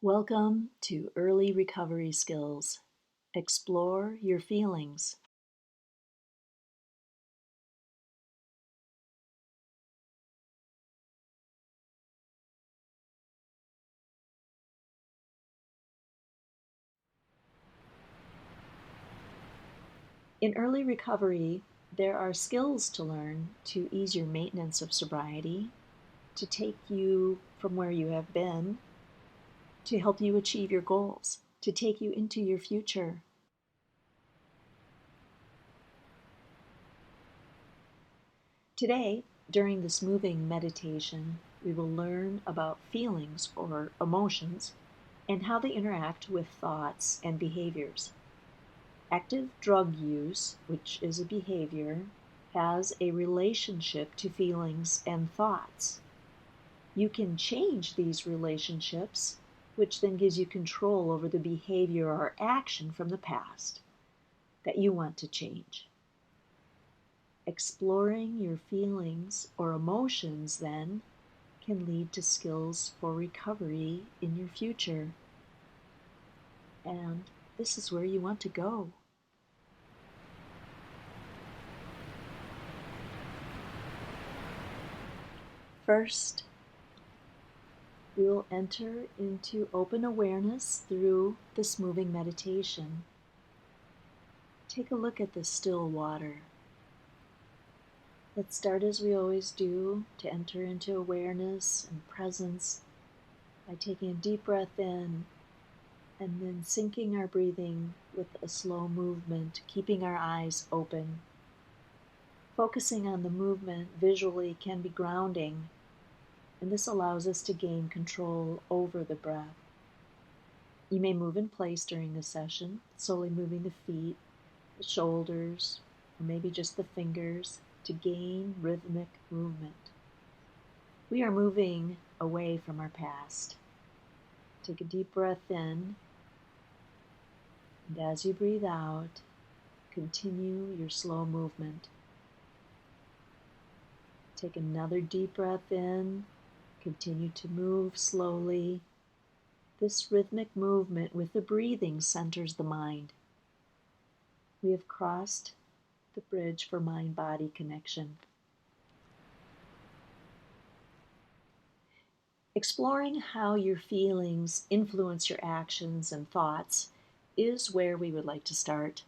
Welcome to Early Recovery Skills. Explore your feelings. In early recovery, there are skills to learn to ease your maintenance of sobriety, to take you from where you have been, to help you achieve your goals, to take you into your future. Today, during this moving meditation, we will learn about feelings or emotions and how they interact with thoughts and behaviors. Active drug use, which is a behavior, has a relationship to feelings and thoughts. You can change these relationships, which then gives you control over the behavior or action from the past that you want to change. Exploring your feelings or emotions, then, can lead to skills for recovery in your future. And this is where you want to go. First, we will enter into open awareness through this moving meditation. Take a look at the still water. Let's start as we always do to enter into awareness and presence by taking a deep breath in and then syncing our breathing with a slow movement, keeping our eyes open. Focusing on the movement visually can be grounding, and this allows us to gain control over the breath. You may move in place during the session, slowly moving the feet, the shoulders, or maybe just the fingers to gain rhythmic movement. We are moving away from our past. Take a deep breath in, and as you breathe out, continue your slow movement. Take another deep breath in, continue to move slowly. This rhythmic movement with the breathing centers the mind. We have crossed the bridge for mind-body connection. Exploring how your feelings influence your actions and thoughts is where we would like to start.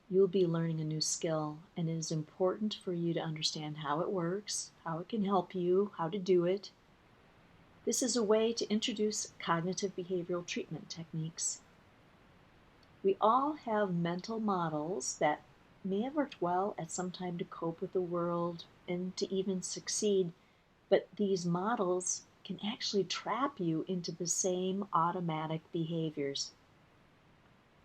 You'll be learning a new skill, and it is important for you to understand how it works, how it can help you, how to do it. This is a way to introduce cognitive behavioral treatment techniques. We all have mental models that may have worked well at some time to cope with the world and to even succeed, but these models can actually trap you into the same automatic behaviors.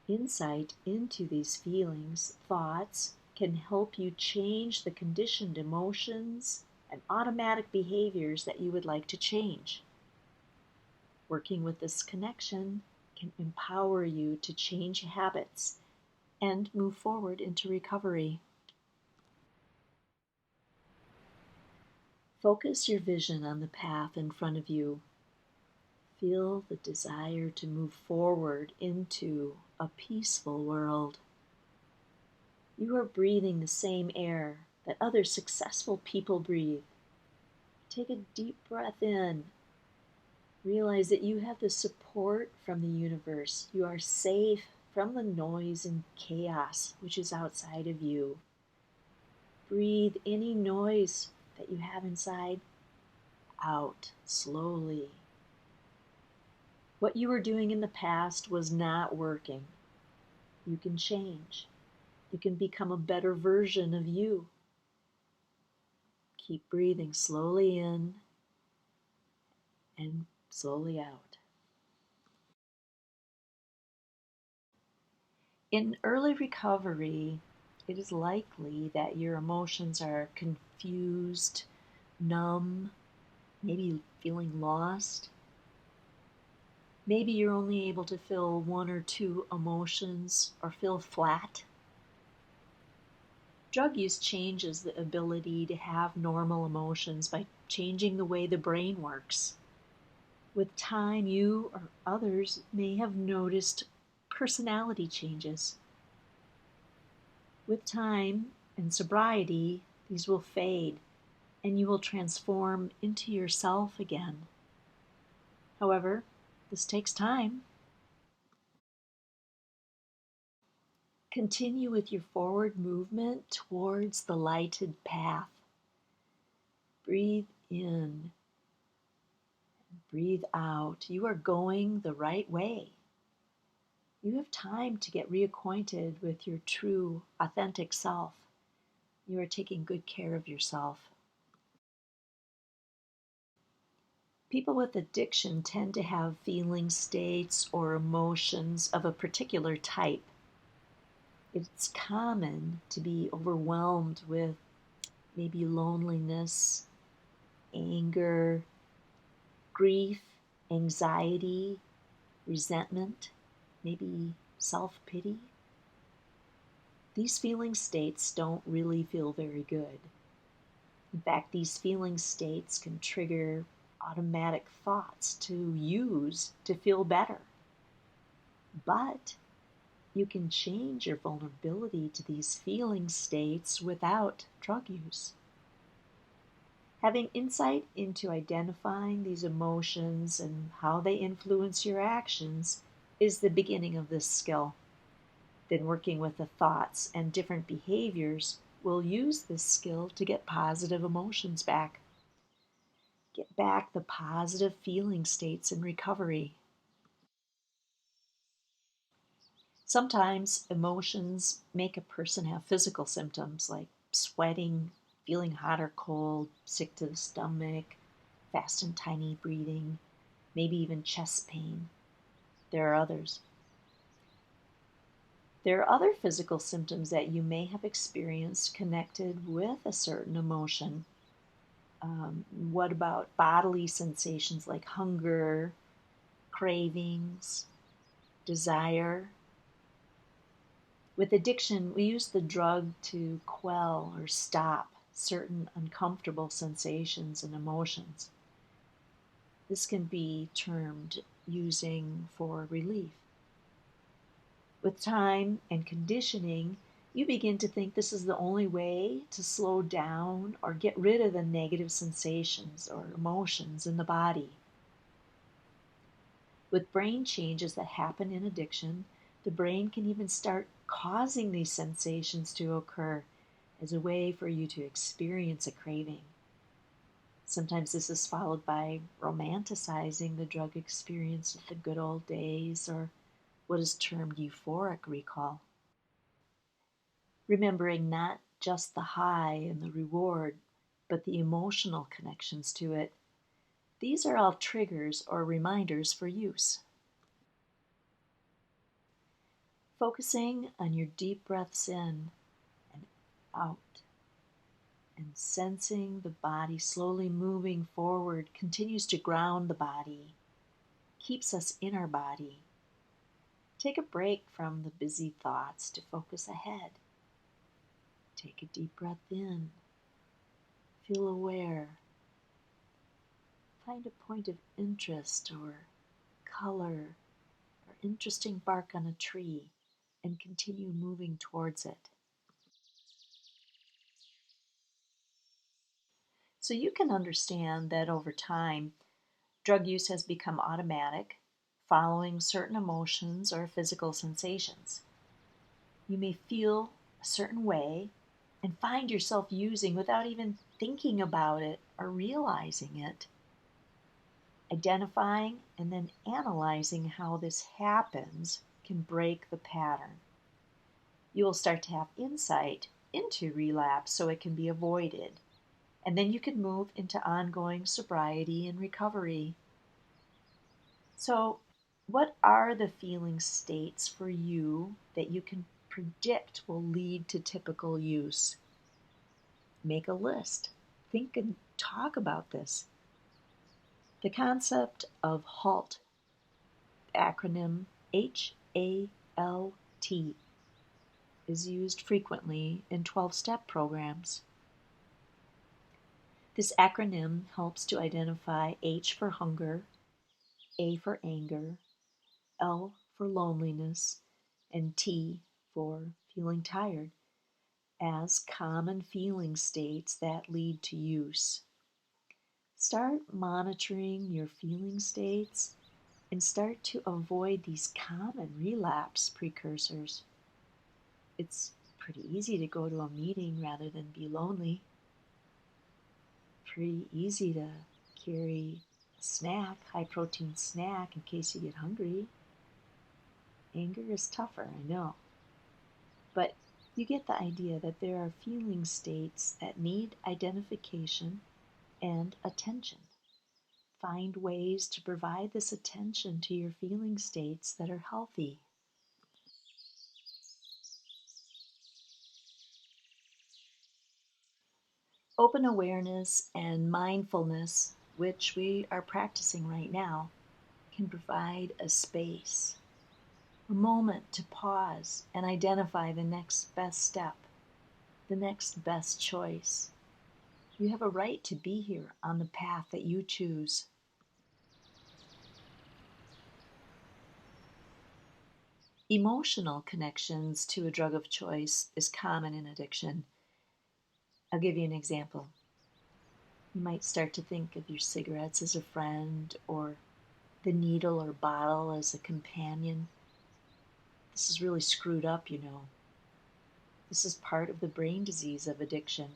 Insight into these feelings, thoughts, can help you change the conditioned emotions and automatic behaviors that you would like to change. Working with this connection can empower you to change habits and move forward into recovery. Focus your vision on the path in front of you. Feel the desire to move forward into a peaceful world. You are breathing the same air that other successful people breathe. Take a deep breath in. Realize that you have the support from the universe. You are safe from the noise and chaos which is outside of you. Breathe any noise that you have inside out slowly. What you were doing in the past was not working. You can change. You can become a better version of you. Keep breathing slowly in and slowly out. In early recovery, it is likely that your emotions are confused, numb, maybe feeling lost. Maybe you're only able to feel one or two emotions or feel flat. Drug use changes the ability to have normal emotions by changing the way the brain works. With time, you or others may have noticed personality changes. With time and sobriety, these will fade and you will transform into yourself again. However, this takes time. Continue with your forward movement towards the lighted path. Breathe in, breathe out. You are going the right way. You have time to get reacquainted with your true, authentic self. You are taking good care of yourself. People with addiction tend to have feeling states or emotions of a particular type. It's common to be overwhelmed with maybe loneliness, anger, grief, anxiety, resentment, maybe self-pity. These feeling states don't really feel very good. In fact, these feeling states can trigger automatic thoughts to use to feel better. But you can change your vulnerability to these feeling states without drug use. Having insight into identifying these emotions and how they influence your actions is the beginning of this skill. Then working with the thoughts and different behaviors, we'll use this skill to get positive emotions back. Get back the positive feeling states in recovery. Sometimes emotions make a person have physical symptoms like sweating, feeling hot or cold, sick to the stomach, fast and tiny breathing, maybe even chest pain. There are others. There are other physical symptoms that you may have experienced connected with a certain emotion. What about bodily sensations like hunger, cravings, desire? With addiction, we use the drug to quell or stop certain uncomfortable sensations and emotions. This can be termed using for relief. With time and conditioning, you begin to think this is the only way to slow down or get rid of the negative sensations or emotions in the body. With brain changes that happen in addiction, the brain can even start causing these sensations to occur as a way for you to experience a craving. Sometimes this is followed by romanticizing the drug experience of the good old days, or what is termed euphoric recall. Remembering not just the high and the reward, but the emotional connections to it. These are all triggers or reminders for use. Focusing on your deep breaths in and out, and sensing the body slowly moving forward continues to ground the body, keeps us in our body. Take a break from the busy thoughts to focus ahead. Take a deep breath in. Feel aware. Find a point of interest or color or interesting bark on a tree and continue moving towards it. So you can understand that over time, drug use has become automatic, following certain emotions or physical sensations. You may feel a certain way and find yourself using without even thinking about it or realizing it. Identifying and then analyzing how this happens can break the pattern. You will start to have insight into relapse so it can be avoided. And then you can move into ongoing sobriety and recovery. So, what are the feeling states for you that you can predict will lead to typical use? Make a list. Think and talk about this. The concept of HALT, acronym HALT, is used frequently in 12-step programs. This acronym helps to identify H for hunger, A for anger, L for loneliness, and T for feeling tired, as common feeling states that lead to use. Start monitoring your feeling states and start to avoid these common relapse precursors. It's pretty easy to go to a meeting rather than be lonely. Pretty easy to carry a snack, high protein snack, in case you get hungry. Anger is tougher, I know. But you get the idea that there are feeling states that need identification and attention. Find ways to provide this attention to your feeling states that are healthy. Open awareness and mindfulness, which we are practicing right now, can provide a space, a moment to pause and identify the next best step, the next best choice. You have a right to be here on the path that you choose. Emotional connections to a drug of choice is common in addiction. I'll give you an example. You might start to think of your cigarettes as a friend or the needle or bottle as a companion. This is really screwed up, you know. This is part of the brain disease of addiction.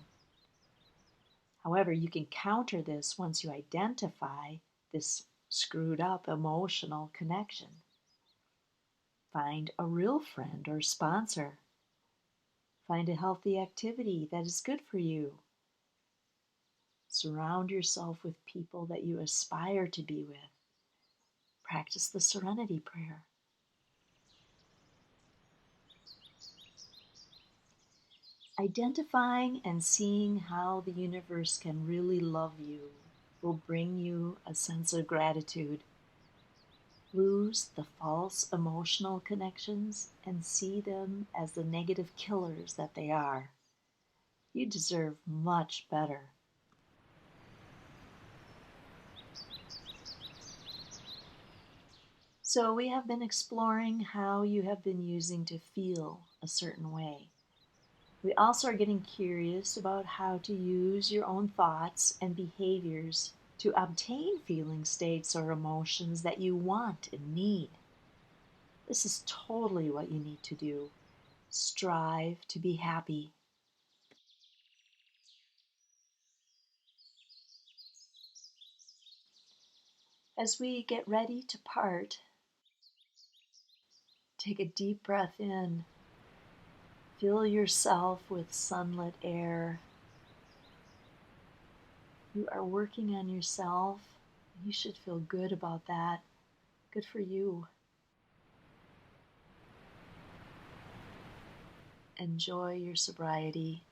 However, you can counter this once you identify this screwed up emotional connection. Find a real friend or sponsor. Find a healthy activity that is good for you. Surround yourself with people that you aspire to be with. Practice the Serenity Prayer. Identifying and seeing how the universe can really love you will bring you a sense of gratitude. Lose the false emotional connections and see them as the negative killers that they are. You deserve much better. So we have been exploring how you have been using to feel a certain way. We also are getting curious about how to use your own thoughts and behaviors to obtain feeling states or emotions that you want and need. This is totally what you need to do. Strive to be happy. As we get ready to part, take a deep breath in. Fill yourself with sunlit air. You are working on yourself. You should feel good about that. Good for you. Enjoy your sobriety.